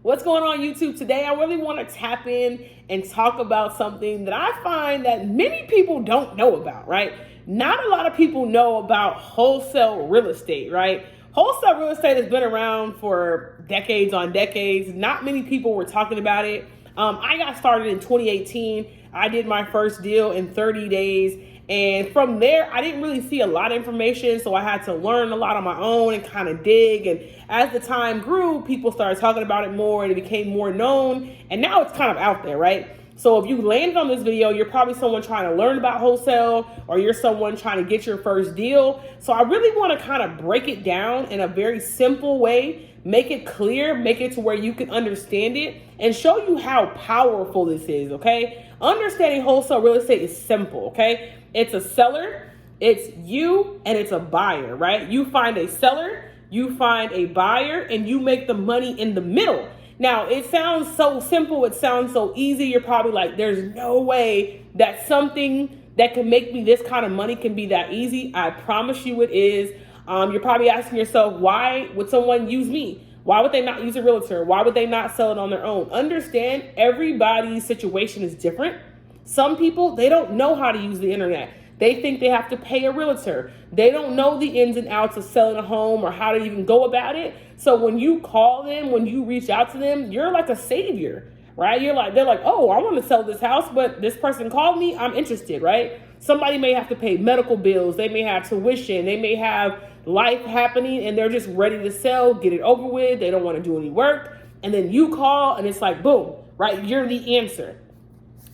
What's going on YouTube? Today I really want to tap in and talk about something that I find that many people don't know about, right? Not a lot of people know about wholesale real estate, right? Wholesale real estate has been around for decades on decades. Not many people were talking about it. I got started in 2018. I did my first deal in 30 days. And from there, I didn't really see a lot of information, so I had to learn a lot on my own and kind of dig. And as the time grew, people started talking about it more and it became more known. And now it's kind of out there, right? So if you landed on this video, you're probably someone trying to learn about wholesale, or you're someone trying to get your first deal. So I really want to kind of break it down in a very simple way, make it clear, make it to where you can understand it, and show you how powerful this is, okay? Understanding wholesale real estate is simple, okay? It's a seller, it's you, and it's a buyer, right? You find a seller, you find a buyer, and you make the money in the middle. Now, it sounds so simple, it sounds so easy. You're probably like, there's no way that something that can make me this kind of money can be that easy. I promise you it is. You're probably asking yourself, why would someone use me? Why would they not use a realtor? Why would they not sell it on their own? Understand, everybody's situation is different. Some people, they don't know how to use the internet. They think they have to pay a realtor. They don't know the ins and outs of selling a home or how to even go about it. So when you call them, when you reach out to them, you're like a savior, right? They're like, oh, I want to sell this house, but this person called me, I'm interested, right? Somebody may have to pay medical bills. They may have tuition. They may have life happening and they're just ready to sell, get it over with. They don't want to do any work. And then you call and it's like, boom, right? You're the answer.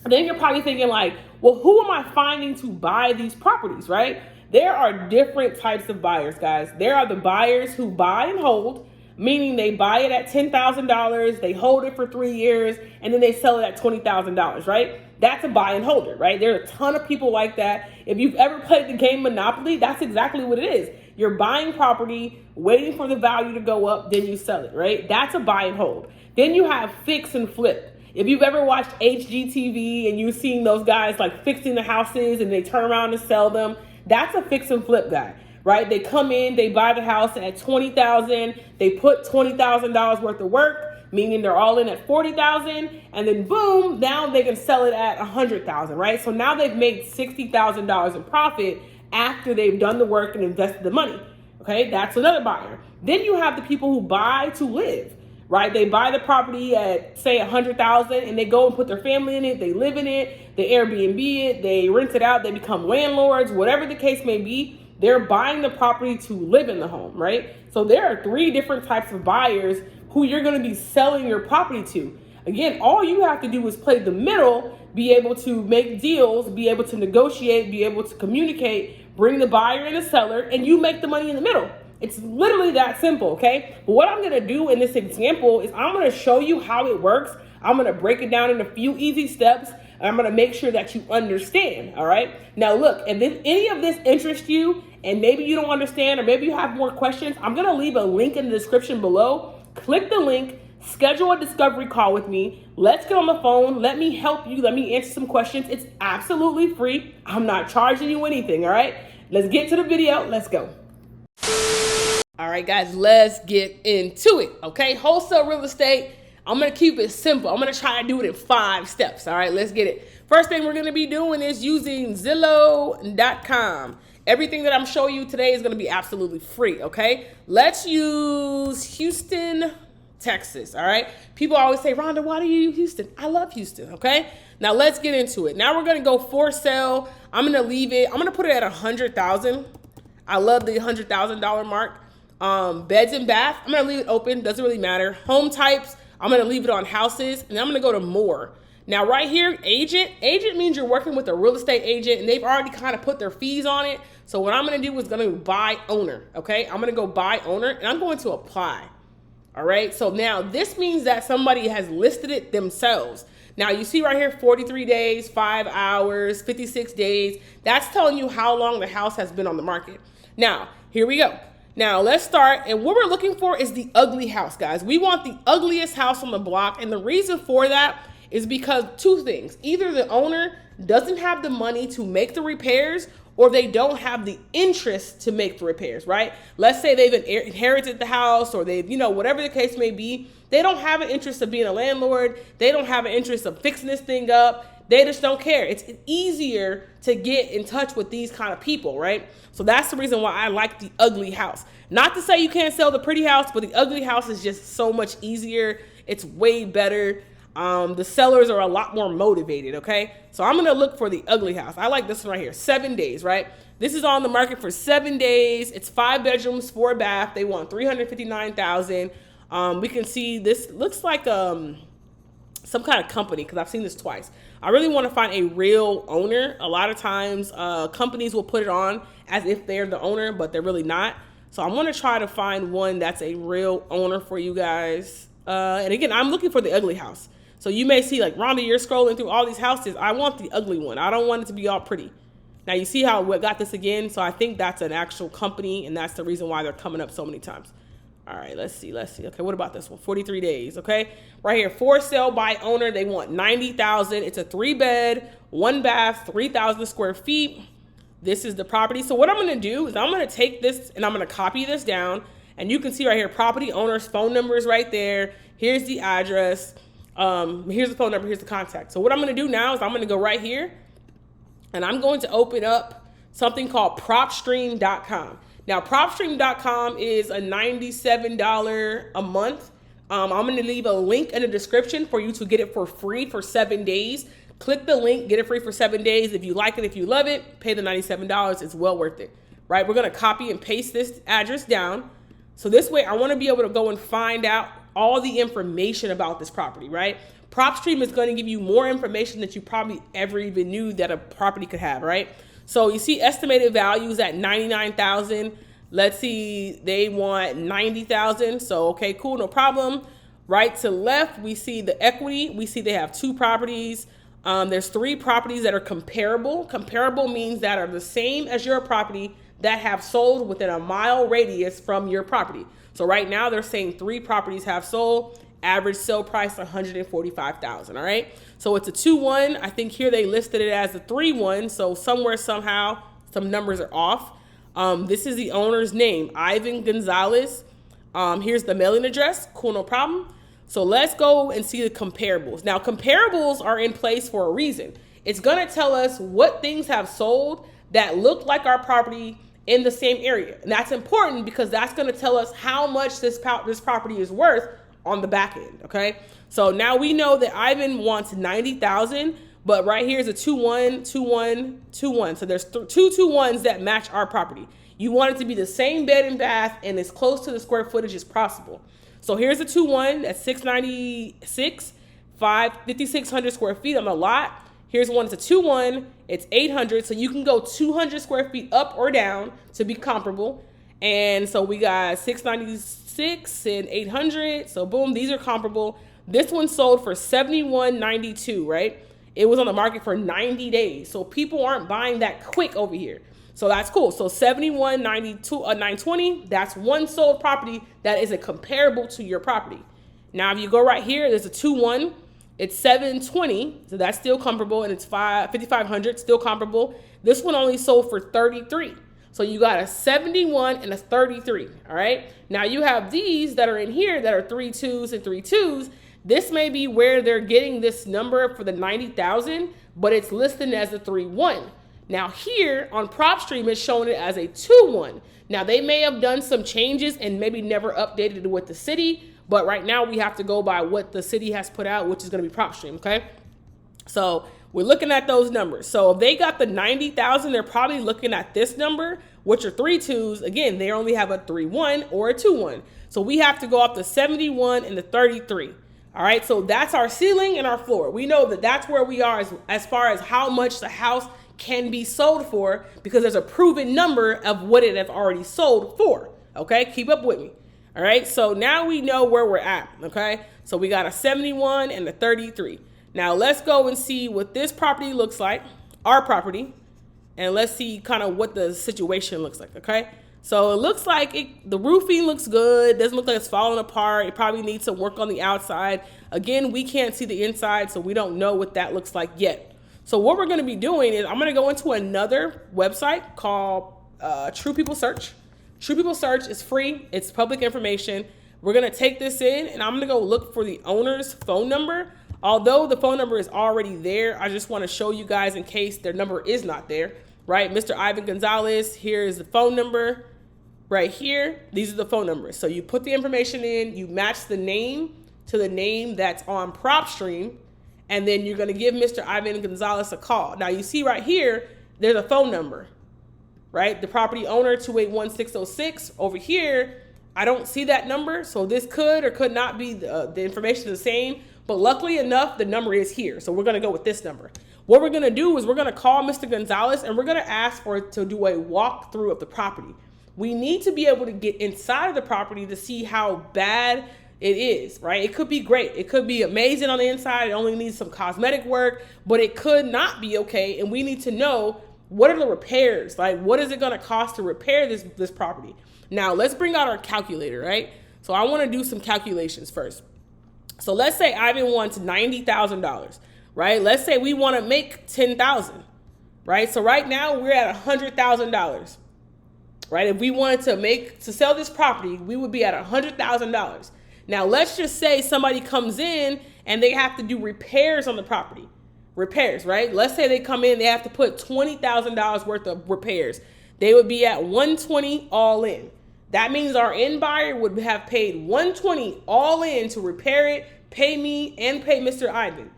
Then you're probably thinking like, well, who am I finding to buy these properties, right? There are different types of buyers, guys. There are the buyers who buy and hold, meaning they buy it at $10,000, they hold it for 3 years, and then they sell it at $20,000, right? That's a buy and holder, right? There are a ton of people like that. If you've ever played the game Monopoly, that's exactly what it is. You're buying property, waiting for the value to go up, then you sell it, right? That's a buy and hold. Then you have fix and flip. If you've ever watched HGTV and you've seen those guys like fixing the houses and they turn around and sell them, that's a fix and flip guy, right? They come in, they buy the house at $20,000, they put $20,000 worth of work, meaning they're all in at $40,000, and then boom, now they can sell it at $100,000, right? So now they've made $60,000 in profit after they've done the work and invested the money. Okay, that's another buyer. Then you have the people who buy to live. Right? They buy the property at say $100,000 and they go and put their family in it. They live in it, they Airbnb it, they rent it out, they become landlords, whatever the case may be. They're buying the property to live in the home, right? So there are 3 different types of buyers who you're going to be selling your property to. Again, all you have to do is play the middle, be able to make deals, be able to negotiate, be able to communicate, bring the buyer and the seller, and you make the money in the middle. It's literally that simple, okay? But what I'm gonna do in this example is I'm gonna show you how it works. I'm gonna break it down in a few easy steps, and I'm gonna make sure that you understand, all right? Now look, if any of this interests you, and maybe you don't understand, or maybe you have more questions, I'm gonna leave a link in the description below. Click the link, schedule a discovery call with me. Let's get on the phone, let me help you, let me answer some questions. It's absolutely free. I'm not charging you anything, all right? Let's get to the video, let's go. All right, guys, let's get into it, okay? Wholesale real estate, I'm gonna keep it simple. I'm gonna try to do it in 5 steps, all right? Let's get it. First thing we're gonna be doing is using Zillow.com. Everything that I'm showing you today is gonna be absolutely free, okay? Let's use Houston, Texas, all right? People always say, Rhonda, why do you use Houston? I love Houston, okay? Now let's get into it. Now we're gonna go for sale. I'm gonna leave it, I'm gonna put it at 100,000. I love the $100,000 mark. Beds and bath, I'm gonna leave it open, doesn't really matter. Home types, I'm gonna leave it on houses, and I'm gonna go to more. Now right here, agent means you're working with a real estate agent and they've already kind of put their fees on it. So what I'm gonna do is gonna buy owner, okay? I'm gonna go buy owner and I'm going to apply, all right? So now this means that somebody has listed it themselves. Now you see right here, 43 days, 5 hours, 56 days. That's telling you how long the house has been on the market. Now, here we go. Now let's start, and what we're looking for is the ugly house, guys. We want the ugliest house on the block, and the reason for that is because 2 things. Either the owner doesn't have the money to make the repairs, or they don't have the interest to make the repairs, right? Let's say they've inherited the house, or they've, whatever the case may be, They don't have an interest of being a landlord. They don't have an interest of fixing this thing up. They just don't care. It's easier to get in touch with these kind of people, right? So that's the reason why I like the ugly house. Not to say you can't sell the pretty house, but the ugly house is just so much easier. It's way better. The sellers are a lot more motivated, okay? So I'm gonna look for the ugly house. I like this one right here, 7 days, right? This is on the market for 7 days. It's 5 bedrooms, 4 bath. They want $359,000. We can see this looks like some kind of company, because I've seen this twice. I really want to find a real owner. A lot of times companies will put it on as if they're the owner, but they're really not. So I'm going to try to find one that's a real owner for you guys. And again, I'm looking for the ugly house. So you may see like, Rhonda, you're scrolling through all these houses. I want the ugly one. I don't want it to be all pretty. Now you see how we got this again. So I think that's an actual company, and that's the reason why they're coming up so many times. All right, let's see. Okay, what about this one? 43 days, okay? Right here, for sale by owner. They want $90,000. It's a 3-bed, 1 bath, 3,000 square feet. This is the property. So what I'm gonna do is I'm gonna take this and I'm gonna copy this down, and you can see right here, property owner's phone number is right there. Here's the address. Here's the phone number, here's the contact. So what I'm gonna do now is I'm gonna go right here, and I'm going to open up something called Propstream.com. Now, Propstream.com is a $97 a month. I'm going to leave a link in the description for you to get it for free for 7 days. Click the link, get it free for 7 days. If you like it, if you love it, pay the $97. It's well worth it, right? We're going to copy and paste this address down. So this way, I want to be able to go and find out all the information about this property, right? Propstream is going to give you more information that you probably ever even knew that a property could have, right? So you see estimated values at $99,000. Let's see, they want $90,000. So, okay, cool, no problem. Right to left, we see the equity. We see they have 2 properties. There's 3 properties that are comparable. Comparable means that are the same as your property that have sold within a mile radius from your property. So right now they're saying 3 properties have sold. Average sale price $145,000. All right, so it's a 2-1. I think here they listed it as a 3-1. So somewhere, somehow, some numbers are off. This is the owner's name, Ivan Gonzalez. Here's the mailing address. Cool, no problem. So let's go and see the comparables. Now, comparables are in place for a reason. It's gonna tell us what things have sold that look like our property in the same area, and that's important because that's gonna tell us how much this property is worth on the back end, okay? So now we know that Ivan wants $90,000, but right here is a 2-1, 2-1, 2-1. So there's 2 2-1s that match our property. You want it to be the same bed and bath and as close to the square footage as possible. So here's a 2-1 that's 696, 5,600 square feet on the lot. Here's one, it's a 2-1, it's 800. So you can go 200 square feet up or down to be comparable. And so we got 696 and 800. So boom, these are comparable. This one sold for $71.92, right? It was on the market for 90 days. So people aren't buying that quick over here. So that's cool. So 71.92, 920, that's one sold property that is a comparable to your property. Now, if you go right here, there's a 2-1, it's 720, so that's still comparable, and it's 5,500, still comparable. This one only sold for 33. So you got a 71 and a 33, all right? Now you have these that are in here that are 3 2s and 3 2s. This may be where they're getting this number for the 90,000, but it's listed as a 3-1. Now here on Propstream, it's showing it as a 2-1. Now they may have done some changes and maybe never updated it with the city, but right now we have to go by what the city has put out, which is going to be Propstream, okay? So we're looking at those numbers. So if they got the 90,000, they're probably looking at this number, which are 3 2s. Again, they only have a 3-1 or a 2-1. So we have to go up to 71 and the 33. All right, so that's our ceiling and our floor. We know that that's where we are as far as how much the house can be sold for, because there's a proven number of what it has already sold for. Okay, keep up with me. All right, so now we know where we're at. Okay, so we got a 71 and a 33. Now let's go and see what this property looks like, our property, and let's see kind of what the situation looks like, okay? So it looks like the roofing looks good. Doesn't look like it's falling apart. It probably needs some work on the outside. Again, we can't see the inside, so we don't know what that looks like yet. So what we're gonna be doing is I'm gonna go into another website called True People Search. True People Search is free. It's public information. We're gonna take this in and I'm gonna go look for the owner's phone number. Although the phone number is already there, I just wanna show you guys in case their number is not there, right? Mr. Ivan Gonzalez, here is the phone number right here. These are the phone numbers. So you put the information in, you match the name to the name that's on Propstream, and then you're gonna give Mr. Ivan Gonzalez a call. Now you see right here, there's a phone number, right? The property owner, 281-606. Over here, I don't see that number, so this could or could not be the information is the same, but luckily enough, the number is here. So we're gonna go with this number. What we're gonna do is we're gonna call Mr. Gonzalez and we're gonna ask for it to do a walkthrough of the property. We need to be able to get inside of the property to see how bad it is, right? It could be great. It could be amazing on the inside. It only needs some cosmetic work, but it could not be okay. And we need to know, what are the repairs? Like, what is it gonna cost to repair this property? Now, let's bring out our calculator, right? So I wanna do some calculations first. So let's say Ivan wants $90,000, right? Let's say we wanna make 10,000, right? So right now we're at $100,000, right? If we wanted to sell this property, we would be at $100,000. Now let's just say somebody comes in and they have to do repairs on the property. Repairs, right? Let's say they come in, they have to put $20,000 worth of repairs. They would be at $120 all in. That means our end buyer would have paid $120 all in to repair it, pay me, and pay Mr. Ivan,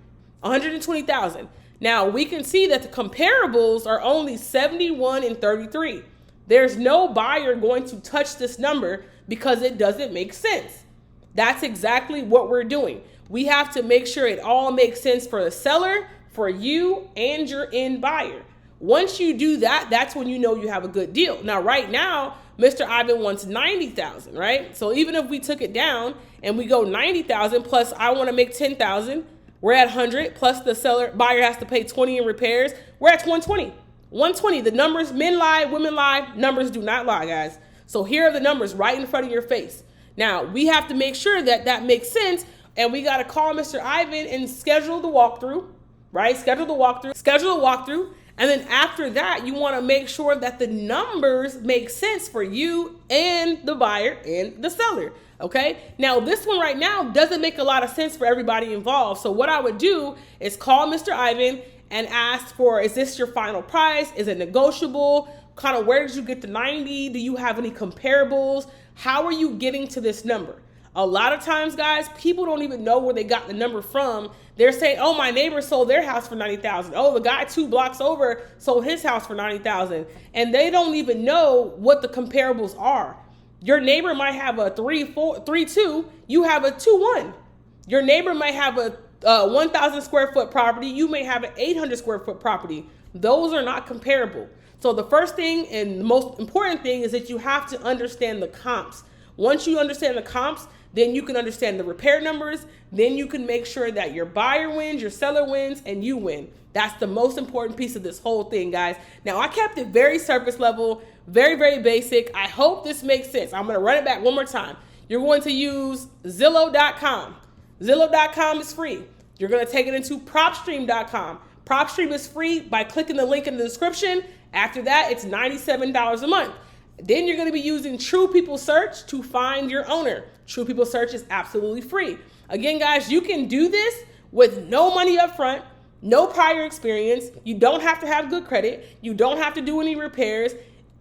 $120,000. Now we can see that the comparables are only 71 and 33. There's no buyer going to touch this number because it doesn't make sense. That's exactly what we're doing. We have to make sure it all makes sense for the seller, for you, and your end buyer. Once you do that, that's when you know you have a good deal. Now, right now, Mr. Ivan wants $90,000, right? So even if we took it down and we go $90,000 plus I want to make $10,000, we're at $100 plus the buyer has to pay $20 in repairs. We're at $120. $120. The numbers, men lie, women lie. Numbers do not lie, guys. So here are the numbers right in front of your face. Now, we have to make sure that that makes sense, and we got to call Mr. Ivan and schedule the walkthrough, right? Schedule the walkthrough. And then after that, you want to make sure that the numbers make sense for you and the buyer and the seller, okay? Now, this one right now doesn't make a lot of sense for everybody involved. So what I would do is call Mr. Ivan and ask for, is this your final price? Is it negotiable? Kind of, where did you get the 90? Do you have any comparables? How are you getting to this number? A lot of times, guys, people don't even know where they got the number from. They're saying, oh, my neighbor sold their house for $90,000. Oh, the guy 2 blocks over sold his house for $90,000. And they don't even know what the comparables are. Your neighbor might have a 3.2. You have a 2.1. Your neighbor might have a 1,000 square foot property. You may have an 800 square foot property. Those are not comparable. So the first thing and the most important thing is that you have to understand the comps. Once you understand the comps, then you can understand the repair numbers. Then you can make sure that your buyer wins, your seller wins, and you win. That's the most important piece of this whole thing, guys. Now, I kept it very surface level, very, very basic. I hope this makes sense. I'm going to run it back one more time. You're going to use Zillow.com. Zillow.com is free. You're going to take it into Propstream.com. Propstream is free by clicking the link in the description. After that, it's $97 a month. Then you're going to be using True People Search to find your owner. True People Search is absolutely free. Again, guys, you can do this with no money up front, no prior experience. You don't have to have good credit. You don't have to do any repairs.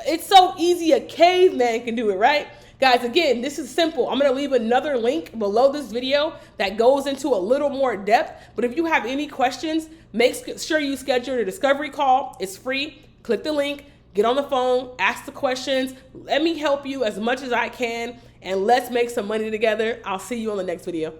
It's so easy, a caveman can do it, right? Guys, again, this is simple. I'm going to leave another link below this video that goes into a little more depth. But if you have any questions, make sure you schedule a discovery call. It's free. Click the link, get on the phone, ask the questions. Let me help you as much as I can, and let's make some money together. I'll see you on the next video.